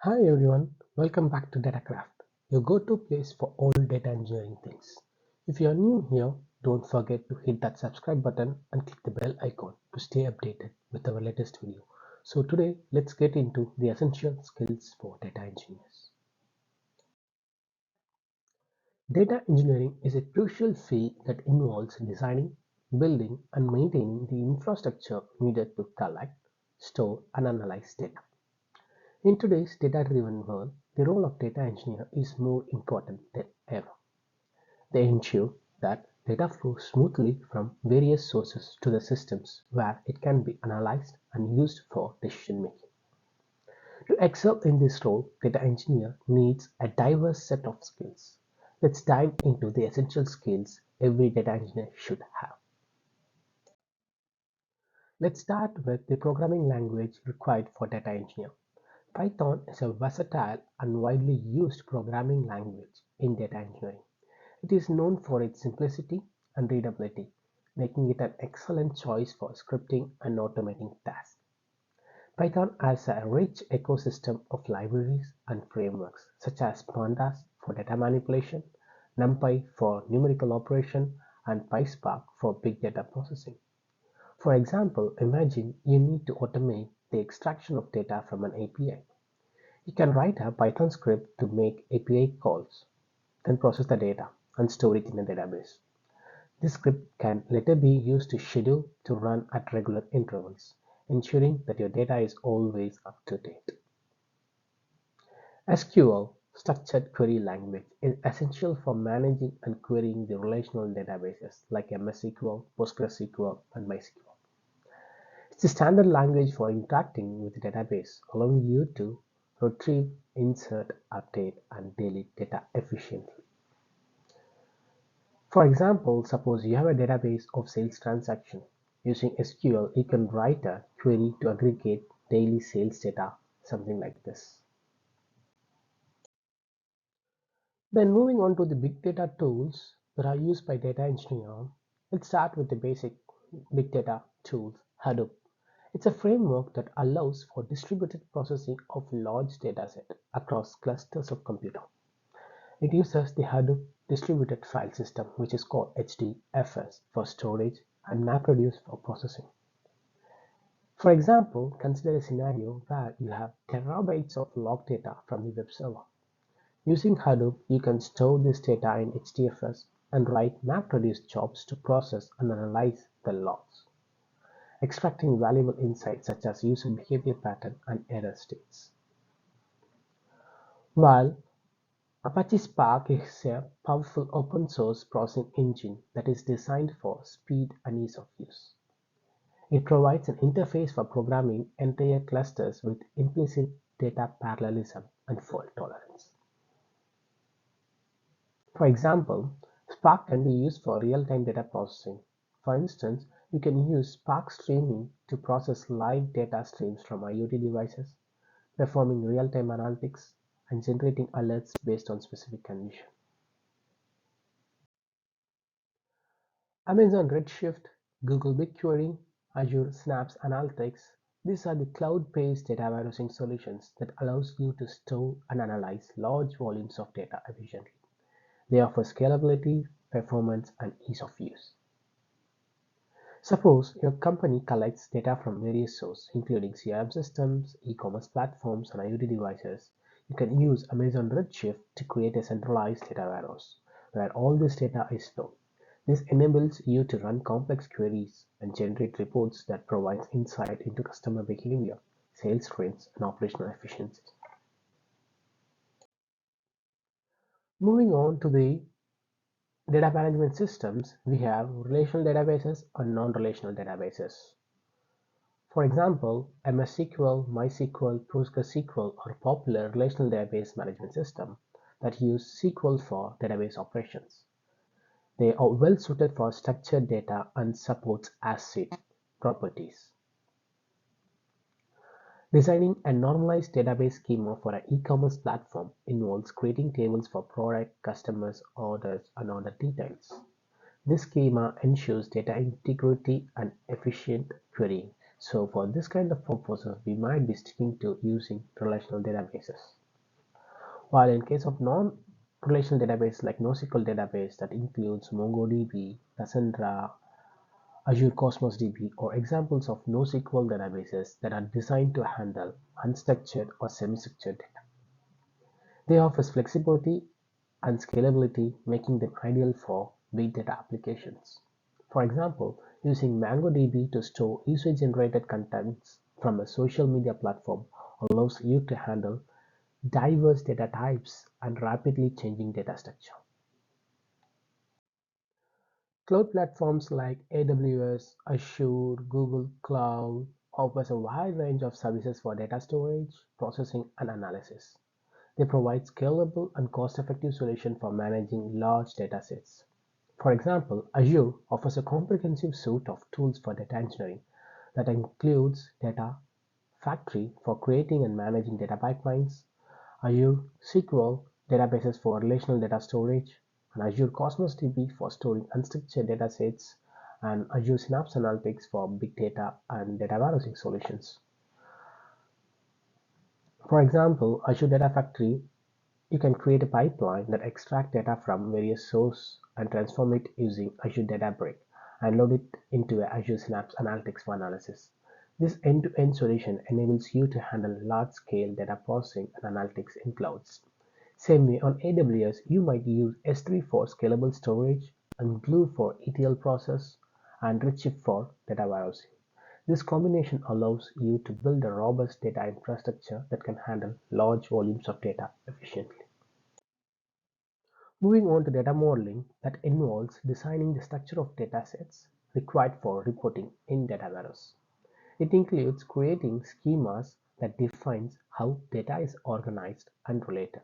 Hi everyone, welcome back to DataCraft, your go-to place for all data engineering things. If you are new here, don't forget to hit that subscribe button and click the bell icon to stay updated with our latest video. So today, let's get into the essential skills for data engineers. Data engineering is a crucial field that involves designing, building, and maintaining the infrastructure needed to collect, store, and analyze data. In today's data-driven world, the role of data engineer is more important than ever. They ensure that data flows smoothly from various sources to the systems where it can be analyzed and used for decision making. To excel in this role, data engineer needs a diverse set of skills. Let's dive into the essential skills every data engineer should have. Let's start with the programming language required for data engineer. Python is a versatile and widely used programming language in data engineering. It is known for its simplicity and readability, making it an excellent choice for scripting and automating tasks. Python has a rich ecosystem of libraries and frameworks such as Pandas for data manipulation, NumPy for numerical operation, and PySpark for big data processing. For example, imagine you need to automate the extraction of data from an API. You can write a Python script to make API calls, then process the data and store it in a database. This script can later be used to schedule to run at regular intervals, ensuring that your data is always up to date. SQL, structured query language, is essential for managing and querying the relational databases like MSSQL, PostgreSQL, and MySQL. It's a standard language for interacting with the database, allowing you to retrieve, insert, update, and delete data efficiently. For example, suppose you have a database of sales transactions. Using SQL, you can write a query to aggregate daily sales data, something like this. Then moving on to the big data tools that are used by data engineers, let's start with the basic big data tools, Hadoop. It's a framework that allows for distributed processing of large datasets across clusters of computers. It uses the Hadoop Distributed File System, which is called HDFS, for storage and MapReduce for processing. For example, consider a scenario where you have terabytes of log data from the web server. Using Hadoop, you can store this data in HDFS and write MapReduce jobs to process and analyze the logs, extracting valuable insights such as user behavior pattern and error states. While Apache Spark is a powerful open source processing engine that is designed for speed and ease of use. It provides an interface for programming entire clusters with implicit data parallelism and fault tolerance. For example, Spark can be used for real-time data processing. For instance, you can use Spark Streaming to process live data streams from IoT devices, performing real-time analytics, and generating alerts based on specific conditions. Amazon Redshift, Google BigQuery, Azure Synapse Analytics, these are the cloud-based data warehousing solutions that allows you to store and analyze large volumes of data efficiently. They offer scalability, performance, and ease of use. Suppose your company collects data from various sources, including CRM systems, e-commerce platforms, and IoT devices. You can use Amazon Redshift to create a centralized data warehouse where all this data is stored. This enables you to run complex queries and generate reports that provide insight into customer behavior, sales trends, and operational efficiency. Moving on to the data management systems, we have relational databases and non-relational databases. For example, MSSQL, MySQL, PostgreSQL are popular relational database management systems that use SQL for database operations. They are well suited for structured data and supports ACID properties. Designing a normalized database schema for an e-commerce platform involves creating tables for product, customers, orders, and order details. This schema ensures data integrity and efficient querying, So for this kind of purposes, we might be sticking to using relational databases. While in case of non-relational database like NoSQL database that includes MongoDB, Cassandra, Azure Cosmos DB or examples of NoSQL databases that are designed to handle unstructured or semi-structured data. They offer flexibility and scalability, making them ideal for big data applications. For example, using MongoDB to store user-generated contents from a social media platform allows you to handle diverse data types and rapidly changing data structure. Cloud platforms like AWS, Azure, Google Cloud offers a wide range of services for data storage, processing, and analysis. They provide scalable and cost-effective solutions for managing large datasets. For example, Azure offers a comprehensive suite of tools for data engineering that includes Data Factory for creating and managing data pipelines, Azure SQL databases for relational data storage, and Azure Cosmos DB for storing unstructured datasets, and Azure Synapse Analytics for big data and data warehousing solutions. For example, Azure Data Factory, you can create a pipeline that extracts data from various sources and transform it using Azure Databricks and load it into Azure Synapse Analytics for analysis. This end-to-end solution enables you to handle large-scale data processing and analytics in clouds. Same way on AWS, you might use S3 for scalable storage and Glue for ETL process and Redshift for data warehousing. This combination allows you to build a robust data infrastructure that can handle large volumes of data efficiently. Moving on to data modeling that involves designing the structure of datasets required for reporting in data warehouse. It includes creating schemas that defines how data is organized and related.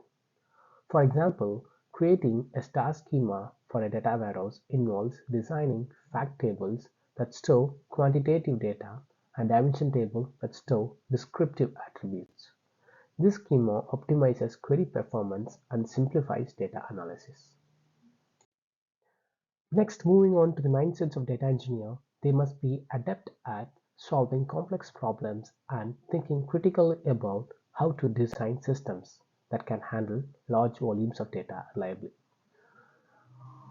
For example, creating a star schema for a data warehouse involves designing fact tables that store quantitative data and dimension tables that store descriptive attributes. This schema optimizes query performance and simplifies data analysis. Next, moving on to the mindsets of data engineer, they must be adept at solving complex problems and thinking critically about how to design systems that can handle large volumes of data reliably.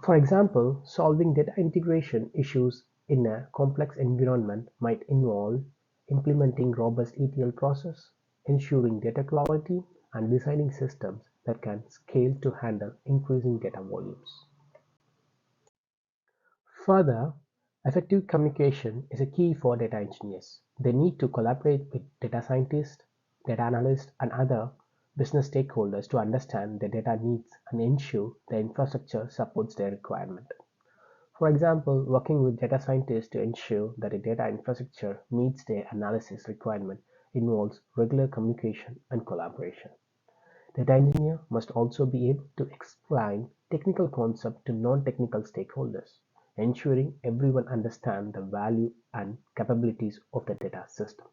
For example, solving data integration issues in a complex environment might involve implementing robust ETL process, ensuring data quality, and designing systems that can scale to handle increasing data volumes. Further, effective communication is a key for data engineers. They need to collaborate with data scientists, data analysts, and other business stakeholders to understand their data needs and ensure the infrastructure supports their requirement. For example, working with data scientists to ensure that a data infrastructure meets their analysis requirement involves regular communication and collaboration. Data engineer must also be able to explain technical concepts to non-technical stakeholders, ensuring everyone understands the value and capabilities of the data system.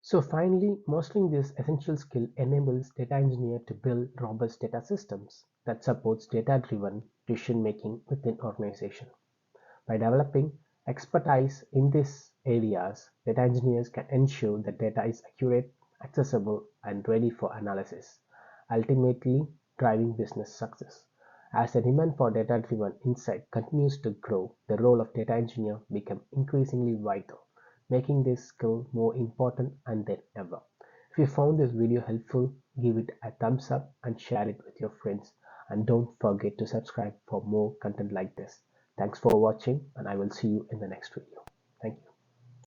So finally, mastering this essential skill enables data engineer to build robust data systems that supports data-driven decision-making within organization. By developing expertise in these areas, data engineers can ensure that data is accurate, accessible, and ready for analysis, ultimately driving business success. As the demand for data-driven insight continues to grow, the role of data engineer becomes increasingly vital, making this skill more important than ever. If you found this video helpful, give it a thumbs up and share it with your friends. And don't forget to subscribe for more content like this. Thanks for watching, and I will see you in the next video.